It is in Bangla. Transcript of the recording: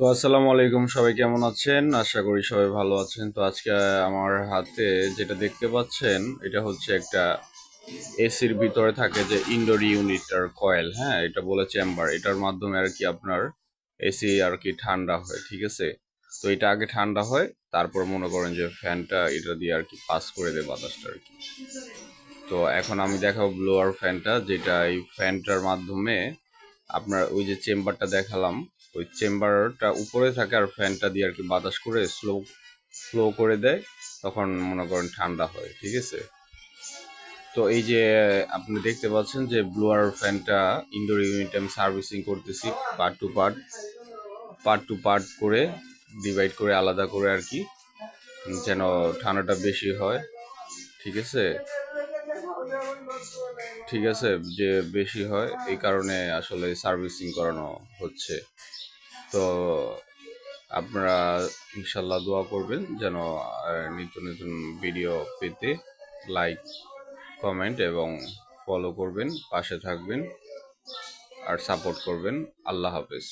তো আসসালামু আলাইকুম, সবাই কেমন আছেন? আশা করি সবাই ভালো আছেন। তো আজকে আমার হাতে যেটা দেখতে পাচ্ছেন এটা হচ্ছে একটা এসির ভিতরে থাকে যে ইনডোর ইউনিট আর কয়েল। হ্যাঁ, এটা বলে চেম্বার। এটার মাধ্যমে আর কি আপনার এসি আর কি ঠান্ডা হয়, ঠিক আছে? তো এটা আগে ঠান্ডা হয়, তারপর মনে করেন যে ফ্যানটা এটা দিয়ে আর কি পাস করে দেয় বাতাসটা আর কি। তো এখন আমি দেখাবো ব্লোয়ার ফ্যানটা, যেটা এই ফ্যানটার মাধ্যমে আপনার ওই যে চেম্বারটা দেখালাম, ওই চেম্বারটা উপরে থাকে আর ফ্যানটা দিয়ে আর কি বাতাস করে ফ্লো করে দেয়, তখন মনে করেন ঠান্ডা হয়, ঠিক আছে? তো এই যে আপনি দেখতে পাচ্ছেন যে ব্লোয়ার ফ্যানটা ইনডোর ইউনিট আমি সার্ভিসিং করতেছি পার্ট টু পার্ট করে ডিভাইড করে আলাদা করে আর কি, যেন ঠান্ডাটা বেশি হয়, ঠিক আছে? ঠিক আছে, যে বেশি হয় এই কারণে আসলে সার্ভিসিং করানো হচ্ছে। তো আপনারা ইনশাল্লাহ দোয়া করবেন যেন নিত্য নতুন ভিডিও পেতে লাইক, কমেন্ট এবং ফলো করবেন, পাশে থাকবেন আর সাপোর্ট করবেন। আল্লাহ হাফেজ।